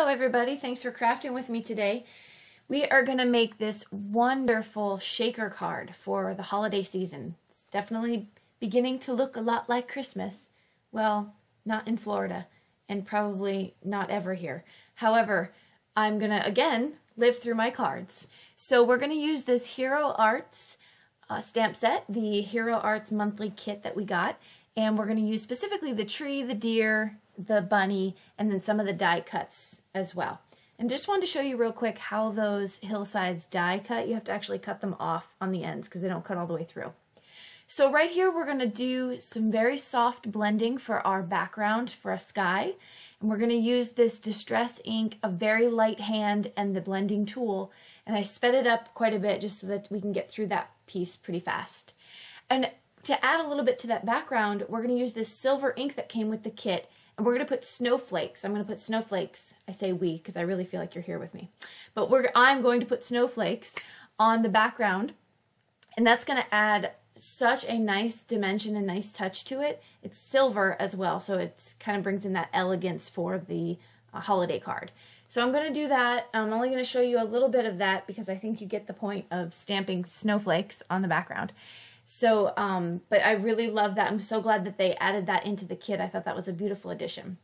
Hello everybody, thanks for crafting with me today. We are going to make this wonderful shaker card for the holiday season. It's definitely beginning to look a lot like Christmas. Well, not in Florida and probably not ever here. However, I'm going to again live through my cards. So we're going to use this Hero Arts stamp set, the Hero Arts monthly kit that we got, and we're going to use specifically the tree, the deer, the bunny, and then some of the die cuts as well. And just wanted to show you real quick how those hillsides die cut. You have to actually cut them off on the ends because they don't cut all the way through. So right here we're going to do some very soft blending for our background for a sky. And we're going to use this Distress ink, a very light hand, and the blending tool. And I sped it up quite a bit just so that we can get through that piece pretty fast. And to add a little bit to that background, we're going to use this silver ink that came with the kit. And we're going to put snowflakes. I'm going to put snowflakes. I say we because I really feel like you're here with me. But I'm going to put snowflakes on the background. And that's going to add such a nice dimension and nice touch to it. It's silver as well, so it kind of brings in that elegance for the holiday card. So I'm going to do that. I'm only going to show you a little bit of that because I think you get the point of stamping snowflakes on the background. So, but I really love that. I'm so glad that they added that into the kit. I thought that was a beautiful addition.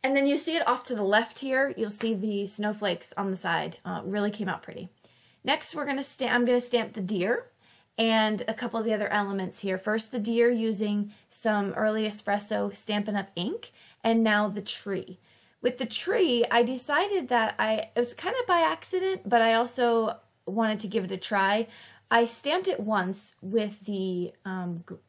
And then you see it off to the left here. You'll see the snowflakes on the side. Really came out pretty. Next, I'm going to stamp the deer and a couple of the other elements here. First, the deer using some early espresso Stampin' Up! Ink, and now the tree. With the tree, I decided that it was kind of by accident, but I also wanted to give it a try. I stamped it once with the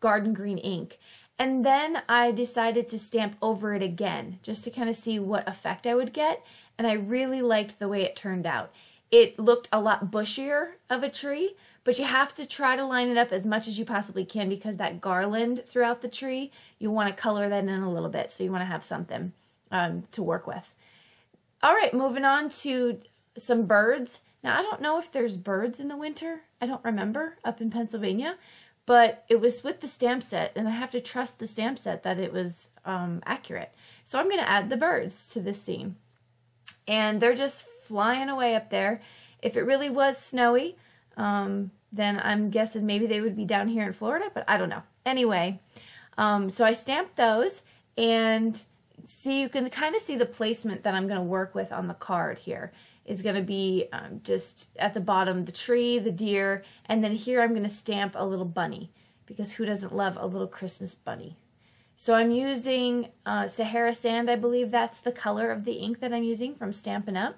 garden green ink, and then I decided to stamp over it again just to kind of see what effect I would get, and I really liked the way it turned out. It looked a lot bushier of a tree, but you have to try to line it up as much as you possibly can because that garland throughout the tree, you want to color that in a little bit, so you want to have something to work with. All right, moving on to some birds. Now, I don't know if there's birds in the winter. I don't remember up in Pennsylvania, but it was with the stamp set, and I have to trust the stamp set that it was accurate. So I'm going to add the birds to this scene. And they're just flying away up there. If it really was snowy, then I'm guessing maybe they would be down here in Florida, but I don't know. Anyway, so I stamped those, and see, you can kind of see the placement that I'm going to work with on the card here. Is going to be just at the bottom, the tree, the deer, and then here I'm going to stamp a little bunny, because who doesn't love a little Christmas bunny? So I'm using Sahara Sand, I believe that's the color of the ink that I'm using from Stampin' Up.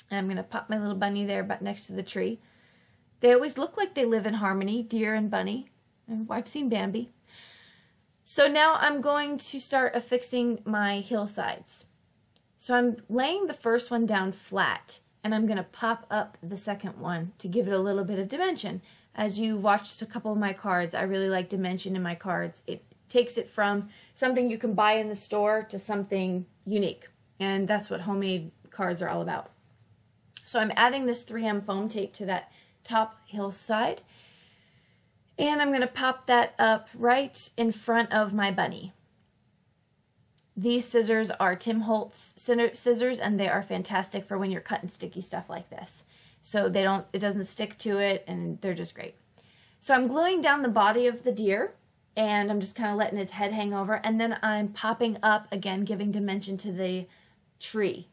And I'm going to pop my little bunny there but next to the tree. They always look like they live in harmony, deer and bunny. I've seen Bambi. So now I'm going to start affixing my hillsides. So I'm laying the first one down flat, and I'm going to pop up the second one to give it a little bit of dimension. As you watched a couple of my cards, I really like dimension in my cards. It takes it from something you can buy in the store to something unique, and that's what homemade cards are all about. So I'm adding this 3M foam tape to that top hillside, and I'm going to pop that up right in front of my bunny. These scissors are Tim Holtz scissors, and they are fantastic for when you're cutting sticky stuff like this. So it doesn't stick to it, and they're just great. So I'm gluing down the body of the deer, and I'm just kind of letting his head hang over, and then I'm popping up again, giving dimension to the tree.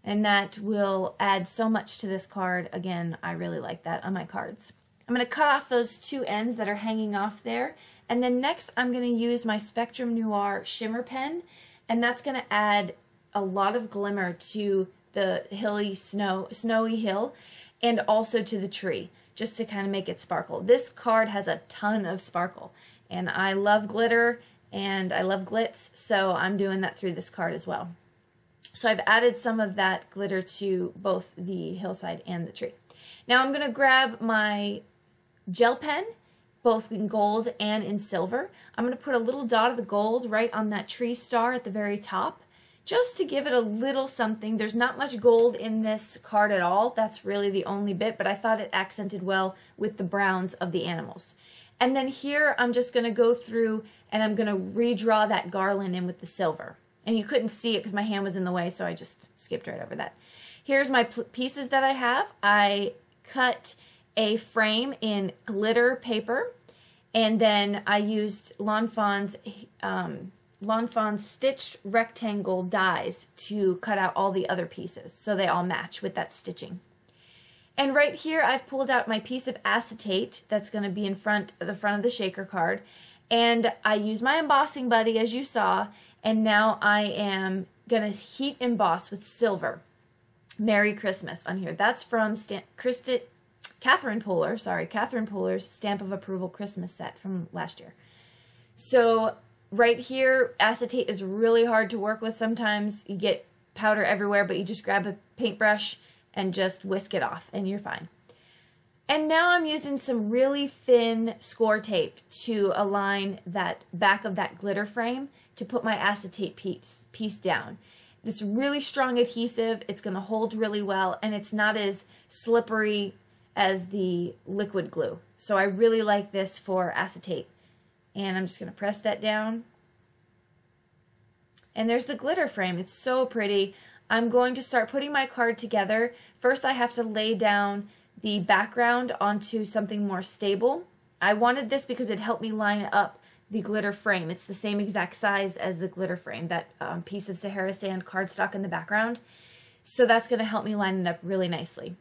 And that will add so much to this card. Again, I really like that on my cards. I'm going to cut off those two ends that are hanging off there, and then next I'm going to use my Spectrum Noir shimmer pen. And that's going to add a lot of glimmer to the snowy hill, and also to the tree, just to kind of make it sparkle. This card has a ton of sparkle, and I love glitter and I love glitz, so I'm doing that through this card as well. So I've added some of that glitter to both the hillside and the tree. Now I'm going to grab my gel pen, both in gold and in silver. I'm going to put a little dot of the gold right on that tree star at the very top, just to give it a little something. There's not much gold in this card at all. That's really the only bit, but I thought it accented well with the browns of the animals. And then here I'm just going to go through and I'm going to redraw that garland in with the silver. And you couldn't see it because my hand was in the way, so I just skipped right over that. Here's my pieces that I have. I cut a frame in glitter paper, and then I used Lawn Fawn's stitched rectangle dies to cut out all the other pieces so they all match with that stitching. And right here I've pulled out my piece of acetate that's going to be in front of the shaker card, and I used my embossing buddy as you saw, and now I am going to heat emboss with silver Merry Christmas on here. That's from Catherine Puller's Stamp of Approval Christmas set from last year. So right here, acetate is really hard to work with sometimes. You get powder everywhere, but you just grab a paintbrush and just whisk it off and you're fine. And now I'm using some really thin score tape to align that back of that glitter frame to put my acetate piece down. It's really strong adhesive, it's going to hold really well, and it's not as slippery as the liquid glue. So I really like this for acetate. And I'm just going to press that down. And there's the glitter frame. It's so pretty. I'm going to start putting my card together. First I have to lay down the background onto something more stable. I wanted this because it helped me line up the glitter frame. It's the same exact size as the glitter frame, that piece of Sahara Sand cardstock in the background. So that's going to help me line it up really nicely.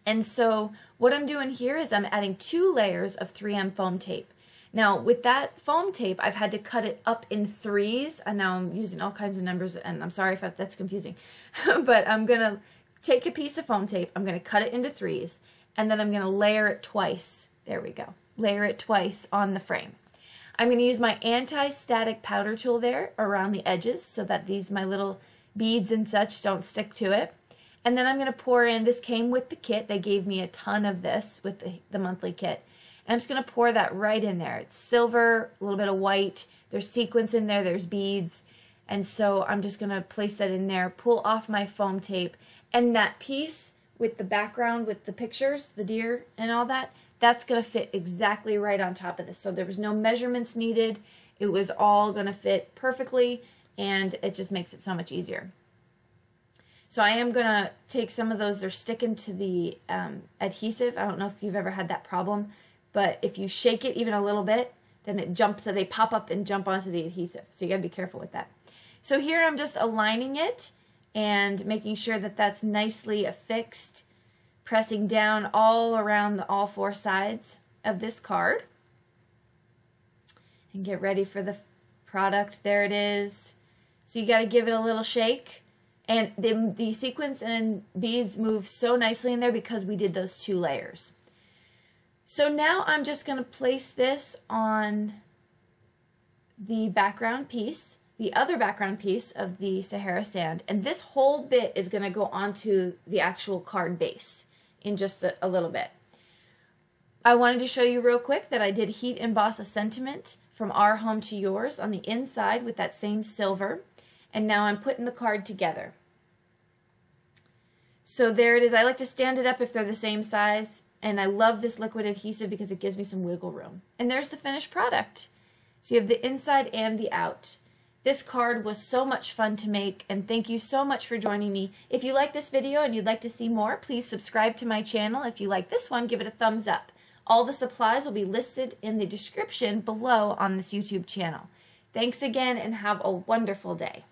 And so what I'm doing here is I'm adding 2 layers of 3M foam tape. Now with that foam tape, I've had to cut it up in 3s, and now I'm using all kinds of numbers, and I'm sorry if that's confusing. But I'm going to take a piece of foam tape, I'm going to cut it into 3s, and then I'm going to layer it twice. There we go. Layer it twice on the frame. I'm going to use my anti-static powder tool there around the edges so that my little beads and such don't stick to it. And then I'm going to pour in, this came with the kit, they gave me a ton of this with the monthly kit. And I'm just going to pour that right in there. It's silver, a little bit of white, there's sequins in there, there's beads. And so I'm just going to place that in there, pull off my foam tape, and that piece with the background with the pictures, the deer and all that, that's going to fit exactly right on top of this. So there was no measurements needed. It was all going to fit perfectly, and it just makes it so much easier. So I am going to take some of those, they're sticking to the adhesive. I don't know if you've ever had that problem, but if you shake it even a little bit, then it jumps, so they pop up and jump onto the adhesive. So you got to be careful with that. So here I'm just aligning it and making sure that that's nicely affixed, pressing down all around all 4 sides of this card. And get ready for the product. There it is. So you got to give it a little shake. And the sequins and beads move so nicely in there because we did those 2 layers. So now I'm just going to place this on the background piece, the other background piece of the Sahara Sand, and this whole bit is going to go onto the actual card base in just a little bit. I wanted to show you real quick that I did heat emboss a sentiment from Our Home to Yours on the inside with that same silver. And now I'm putting the card together. So there it is. I like to stand it up if they're the same size, and I love this liquid adhesive because it gives me some wiggle room. And there's the finished product. So you have the inside and the out. This card was so much fun to make, and thank you so much for joining me. If you like this video and you'd like to see more, please subscribe to my channel. If you like this one, give it a thumbs up. All the supplies will be listed in the description below on this YouTube channel. Thanks again, and have a wonderful day.